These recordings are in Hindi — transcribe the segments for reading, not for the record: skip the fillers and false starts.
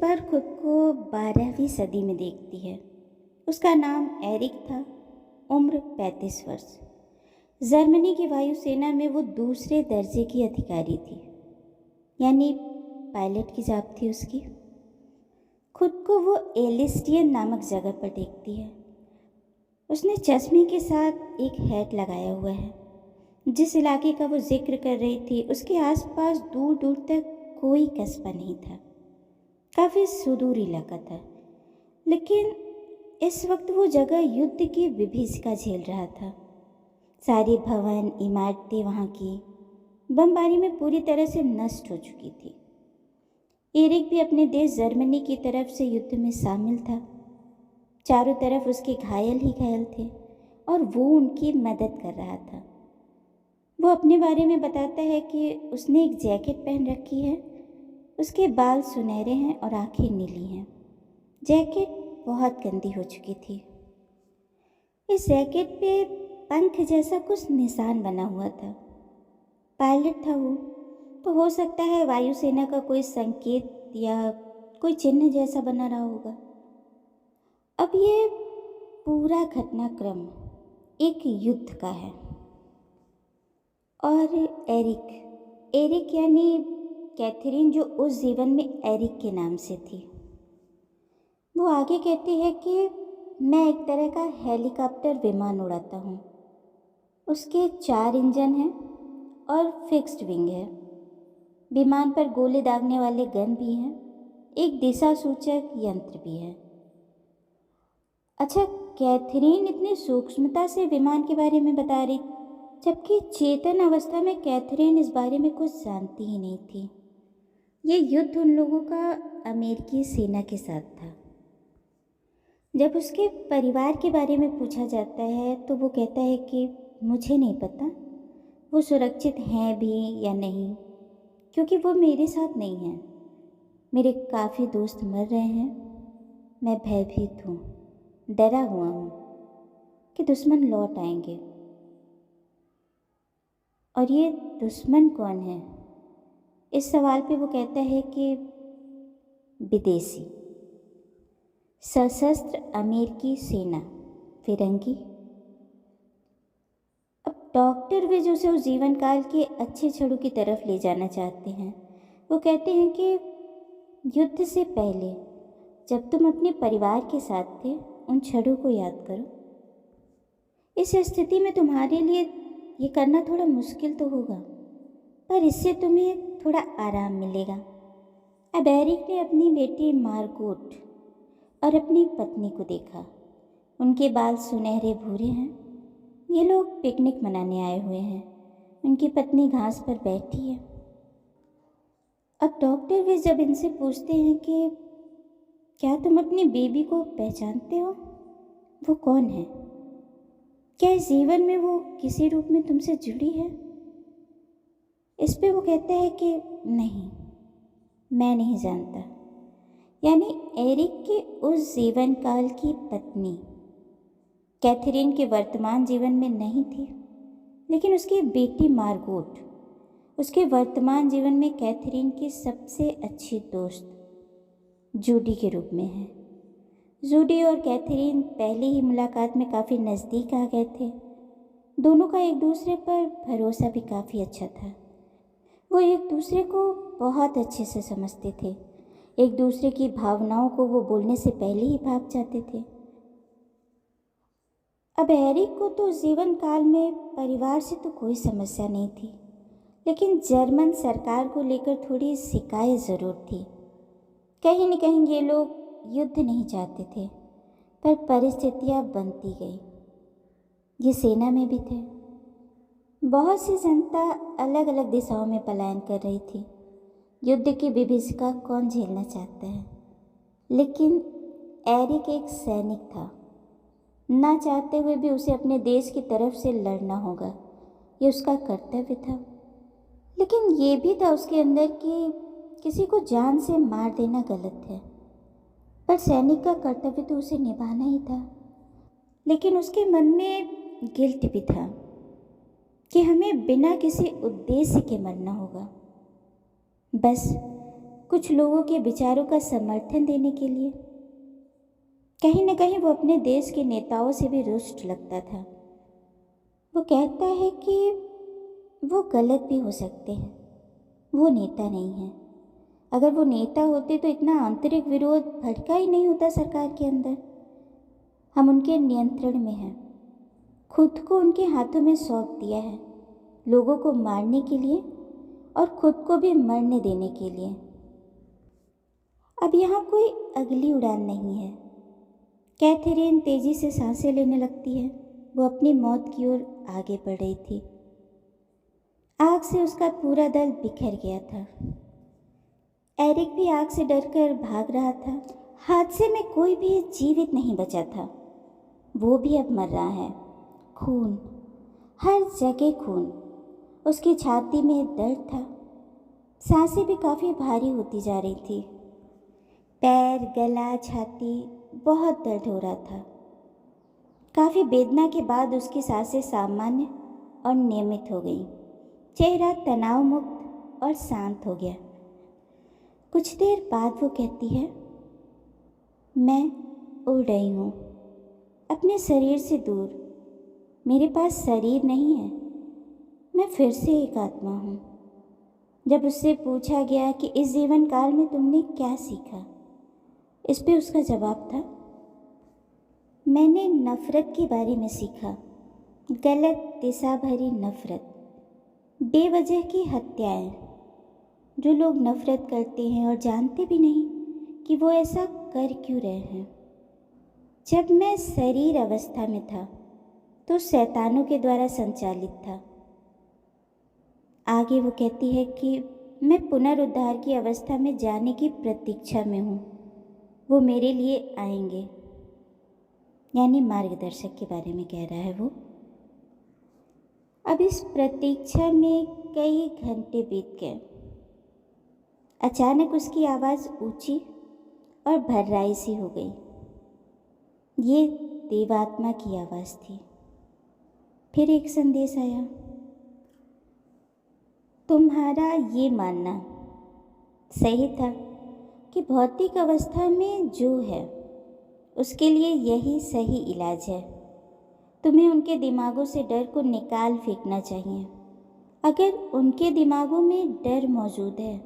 बार खुद को 12वीं सदी में देखती है। उसका नाम एरिक था, उम्र 35 वर्ष। जर्मनी की वायुसेना में वो दूसरे दर्जे की अधिकारी थी, यानी पायलट की जॉब थी उसकी। खुद को वो एलिस्टियन नामक जगह पर देखती है। उसने चश्मे के साथ एक हैट लगाया हुआ है। जिस इलाके का वो जिक्र कर रही थी उसके आसपास दूर दूर तक कोई कस्बा नहीं था। काफ़ी सुदूर इलाका था, लेकिन इस वक्त वो जगह युद्ध की विभीषिका झेल रहा था। सारी भवन इमारतें वहाँ की बमबारी में पूरी तरह से नष्ट हो चुकी थी। एरिक भी अपने देश जर्मनी की तरफ से युद्ध में शामिल था। चारों तरफ उसके घायल ही घायल थे और वो उनकी मदद कर रहा था। वो अपने बारे में बताता है कि उसने एक जैकेट पहन रखी है। उसके बाल सुनहरे हैं और आंखें नीली हैं। जैकेट बहुत गंदी हो चुकी थी। इस जैकेट पे पंख जैसा कुछ निशान बना हुआ था। पायलट था वो, तो हो सकता है वायुसेना का कोई संकेत या कोई चिन्ह जैसा बना रहा होगा। अब ये पूरा घटनाक्रम एक युद्ध का है और एरिक यानी कैथरीन, जो उस जीवन में एरिक के नाम से थी, वो आगे कहती है कि मैं एक तरह का हेलीकॉप्टर विमान उड़ाता हूँ। उसके 4 इंजन हैं और फिक्स्ड विंग है। विमान पर गोले दागने वाले गन भी हैं। एक दिशा सूचक यंत्र भी है। अच्छा, कैथरीन इतनी सूक्ष्मता से विमान के बारे में बता रही, जबकि चेतन अवस्था में कैथरीन इस बारे में कुछ जानती ही नहीं थी। ये युद्ध उन लोगों का अमेरिकी सेना के साथ था। जब उसके परिवार के बारे में पूछा जाता है तो वो कहता है कि मुझे नहीं पता वो सुरक्षित हैं भी या नहीं, क्योंकि वो मेरे साथ नहीं हैं। मेरे काफ़ी दोस्त मर रहे हैं। मैं भयभीत हूँ, डरा हुआ हूँ कि दुश्मन लौट आएंगे। और ये दुश्मन कौन है? इस सवाल पे वो कहता है कि विदेशी, सशस्त्र अमेरिकी सेना, फिरंगी। अब डॉक्टर विज उसे उस जीवन काल के अच्छे क्षणों की तरफ ले जाना चाहते हैं। वो कहते हैं कि युद्ध से पहले जब तुम अपने परिवार के साथ थे, उन क्षणों को याद करो। इस स्थिति में तुम्हारे लिए ये करना थोड़ा मुश्किल तो होगा, पर इससे तुम्हें थोड़ा आराम मिलेगा। अब एरिक ने अपनी बेटी मार्गोट और अपनी पत्नी को देखा। उनके बाल सुनहरे भूरे हैं। ये लोग पिकनिक मनाने आए हुए हैं। उनकी पत्नी घास पर बैठी है। अब डॉक्टर वे जब इनसे पूछते हैं कि क्या तुम अपनी बेबी को पहचानते हो, वो कौन है, क्या इस जीवन में वो किसी रूप में तुमसे जुड़ी है? इस पे वो कहता है कि नहीं, मैं नहीं जानता। यानी एरिक के उस जीवन काल की पत्नी कैथरीन के वर्तमान जीवन में नहीं थी, लेकिन उसकी बेटी मार्गोट उसके वर्तमान जीवन में कैथरीन की सबसे अच्छी दोस्त जूडी के रूप में है। जूडी और कैथरीन पहली ही मुलाकात में काफ़ी नज़दीक आ गए थे। दोनों का एक दूसरे पर भरोसा भी काफ़ी अच्छा था। वो एक दूसरे को बहुत अच्छे से समझते थे। एक दूसरे की भावनाओं को वो बोलने से पहले ही भाप जाते थे। अब एरिक को तो जीवन काल में परिवार से तो कोई समस्या नहीं थी, लेकिन जर्मन सरकार को लेकर थोड़ी शिकायत ज़रूर थी। कहीं न कहीं ये लोग युद्ध नहीं चाहते थे, पर परिस्थितियाँ बनती गई। ये सेना में भी थे। बहुत सी जनता अलग अलग दिशाओं में पलायन कर रही थी। युद्ध की विभीषिका कौन झेलना चाहता है? लेकिन एरिक एक सैनिक था। ना चाहते हुए भी उसे अपने देश की तरफ से लड़ना होगा, ये उसका कर्तव्य था। लेकिन ये भी था उसके अंदर कि किसी को जान से मार देना गलत है, पर सैनिक का कर्तव्य तो उसे निभाना ही था। लेकिन उसके मन में गिल्ट भी था कि हमें बिना किसी उद्देश्य के मरना होगा। बस कुछ लोगों के विचारों का समर्थन देने के लिए। कहीं न कहीं वो अपने देश के नेताओं से भी रुष्ट लगता था। वो कहता है कि वो गलत भी हो सकते हैं, वो नेता नहीं है। अगर वो नेता होते तो इतना आंतरिक विरोध भड़का ही नहीं होता सरकार के अंदर। हम उनके नियंत्रण में हैं, खुद को उनके हाथों में सौंप दिया है, लोगों को मारने के लिए और खुद को भी मरने देने के लिए। अब यहाँ कोई अगली उड़ान नहीं है। कैथरीन तेजी से सांसें लेने लगती है। वो अपनी मौत की ओर आगे बढ़ रही थी। आग से उसका पूरा दल बिखर गया था। एरिक भी आग से डरकर भाग रहा था। हादसे में कोई भी जीवित नहीं बचा था। वो भी अब मर रहा है। खून, हर जगह खून। उसकी छाती में दर्द था। सांसें भी काफ़ी भारी होती जा रही थी। पैर, गला, छाती, बहुत दर्द हो रहा था। काफ़ी वेदना के बाद उसकी सांसें सामान्य और नियमित हो गई। चेहरा तनाव मुक्त और शांत हो गया। कुछ देर बाद वो कहती है, मैं उड़ रही हूँ अपने शरीर से दूर। मेरे पास शरीर नहीं है, मैं फिर से एक आत्मा हूँ। जब उससे पूछा गया कि इस जीवन काल में तुमने क्या सीखा, इस पे उसका जवाब था, मैंने नफ़रत के बारे में सीखा। गलत दिशा भरी नफ़रत, बेवजह की हत्याएं। जो लोग नफ़रत करते हैं और जानते भी नहीं कि वो ऐसा कर क्यों रहे हैं। जब मैं शरीर अवस्था में था तो शैतानों के द्वारा संचालित था। आगे वो कहती है कि मैं पुनरुद्धार की अवस्था में जाने की प्रतीक्षा में हूँ। वो मेरे लिए आएंगे, यानी मार्गदर्शक के बारे में कह रहा है वो। अब इस प्रतीक्षा में कई घंटे बीत गए। अचानक उसकी आवाज़ ऊंची और भर्राई सी हो गई। ये देवात्मा की आवाज़ थी। फिर एक संदेश आया, तुम्हारा ये मानना सही था कि भौतिक अवस्था में जो है उसके लिए यही सही इलाज है। तुम्हें उनके दिमागों से डर को निकाल फेंकना चाहिए। अगर उनके दिमागों में डर मौजूद है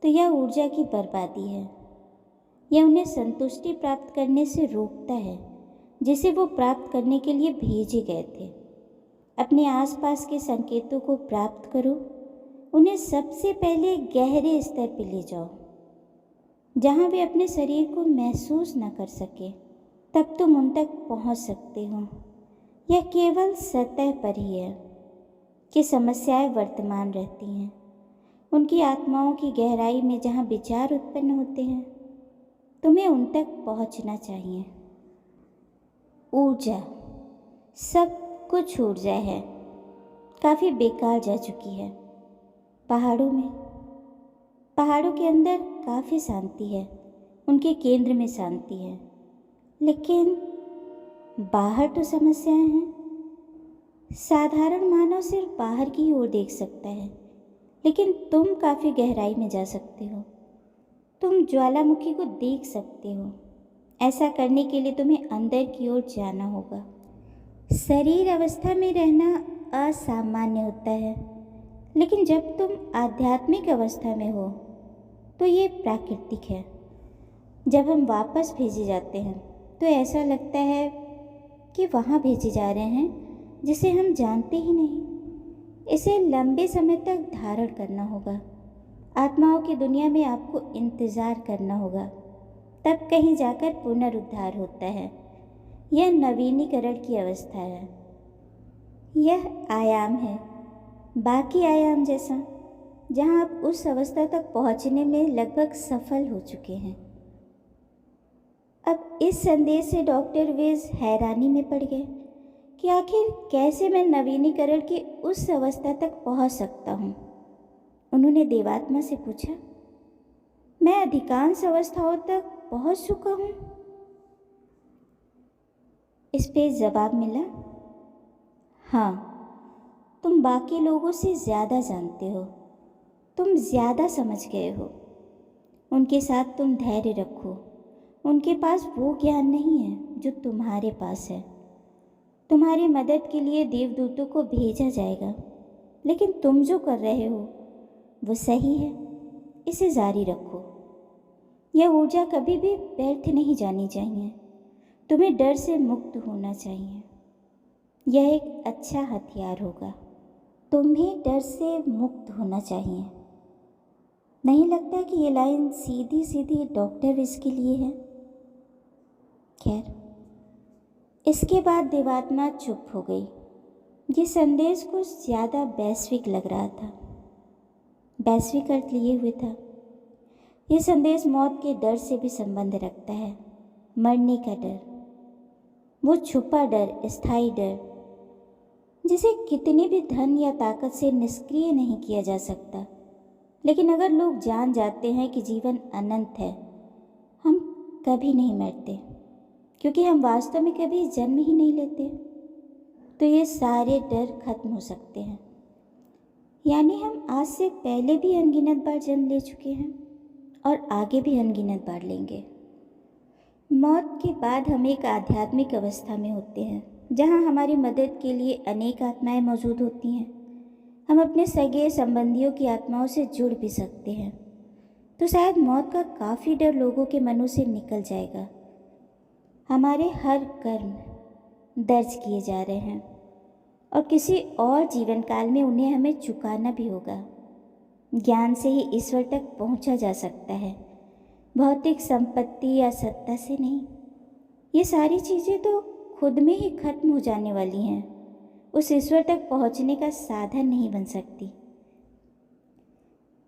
तो यह ऊर्जा की बर्बादी है। यह उन्हें संतुष्टि प्राप्त करने से रोकता है जिसे वो प्राप्त करने के लिए भेजे गए थे। अपने आसपास के संकेतों को प्राप्त करो। उन्हें सबसे पहले गहरे स्तर पर ले जाओ जहाँ वे अपने शरीर को महसूस न कर सके। तब तुम उन तक पहुँच सकते हो। यह केवल सतह पर ही है कि समस्याएं वर्तमान रहती हैं। उनकी आत्माओं की गहराई में जहाँ विचार उत्पन्न होते हैं, तुम्हें उन तक पहुँचना चाहिए। ऊर्जा, सब कुछ ऊर्जा है, काफ़ी बेकार जा चुकी है। पहाड़ों के अंदर काफ़ी शांति है, उनके केंद्र में शांति है, लेकिन बाहर तो समस्याएं हैं। साधारण मानव सिर्फ बाहर की ओर देख सकता है, लेकिन तुम काफ़ी गहराई में जा सकते हो। तुम ज्वालामुखी को देख सकते हो। ऐसा करने के लिए तुम्हें अंदर की ओर जाना होगा। शरीर अवस्था में रहना असामान्य होता है, लेकिन जब तुम आध्यात्मिक अवस्था में हो तो ये प्राकृतिक है। जब हम वापस भेजे जाते हैं तो ऐसा लगता है कि वहाँ भेजे जा रहे हैं जिसे हम जानते ही नहीं। इसे लंबे समय तक धारण करना होगा। आत्माओं की दुनिया में आपको इंतज़ार करना होगा, तब कहीं जाकर पुनरुद्धार होता है। यह नवीनीकरण की अवस्था है। यह आयाम है, बाकी आयाम जैसा, जहाँ आप उस अवस्था तक पहुँचने में लगभग सफल हो चुके हैं। अब इस संदेश से डॉक्टर वेज हैरानी में पड़ गए कि आखिर कैसे मैं नवीनीकरण की उस अवस्था तक पहुँच सकता हूँ। उन्होंने देवात्मा से पूछा, मैं अधिकांश अवस्थाओं तक पहुँच चुका हूँ। इस पे जवाब मिला, हाँ, तुम बाकी लोगों से ज़्यादा जानते हो, तुम ज़्यादा समझ गए हो। उनके साथ तुम धैर्य रखो। उनके पास वो ज्ञान नहीं है जो तुम्हारे पास है। तुम्हारी मदद के लिए देवदूतों को भेजा जाएगा, लेकिन तुम जो कर रहे हो वो सही है। इसे जारी रखो। यह ऊर्जा कभी भी व्यर्थ नहीं जानी चाहिए। तुम्हें डर से मुक्त होना चाहिए। यह एक अच्छा हथियार होगा। तुम्हें डर से मुक्त होना चाहिए। नहीं लगता कि ये लाइन सीधी सीधी डॉक्टर विज के लिए है? खैर, इसके बाद देवात्मा चुप हो गई। ये संदेश कुछ ज़्यादा वैश्विक लग रहा था, वैश्विक अर्थ लिए हुए था। ये संदेश मौत के डर से भी संबंध रखता है। मरने का डर, वो छुपा डर, स्थायी डर, जिसे कितनी भी धन या ताकत से निष्क्रिय नहीं किया जा सकता। लेकिन अगर लोग जान जाते हैं कि जीवन अनंत है, हम कभी नहीं मरते, क्योंकि हम वास्तव में कभी जन्म ही नहीं लेते, तो ये सारे डर खत्म हो सकते हैं। यानी हम आज से पहले भी अनगिनत बार जन्म ले चुके हैं और आगे भी अनगिनत बार लेंगे। मौत के बाद हम एक आध्यात्मिक अवस्था में होते हैं, जहाँ हमारी मदद के लिए अनेक आत्माएं मौजूद होती हैं। हम अपने सगे संबंधियों की आत्माओं से जुड़ भी सकते हैं। तो शायद मौत का काफ़ी डर लोगों के मनों से निकल जाएगा। हमारे हर कर्म दर्ज किए जा रहे हैं और किसी और जीवन काल में उन्हें हमें चुकाना भी होगा। ज्ञान से ही ईश्वर तक पहुंचा जा सकता है, भौतिक संपत्ति या सत्ता से नहीं। ये सारी चीज़ें तो खुद में ही खत्म हो जाने वाली हैं, उस ईश्वर तक पहुंचने का साधन नहीं बन सकती।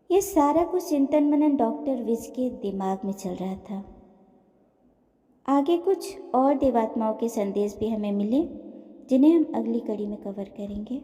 ये सारा कुछ चिंतन मनन डॉक्टर विज के दिमाग में चल रहा था। आगे कुछ और देवात्माओं के संदेश भी हमें मिले, जिन्हें हम अगली कड़ी में कवर करेंगे।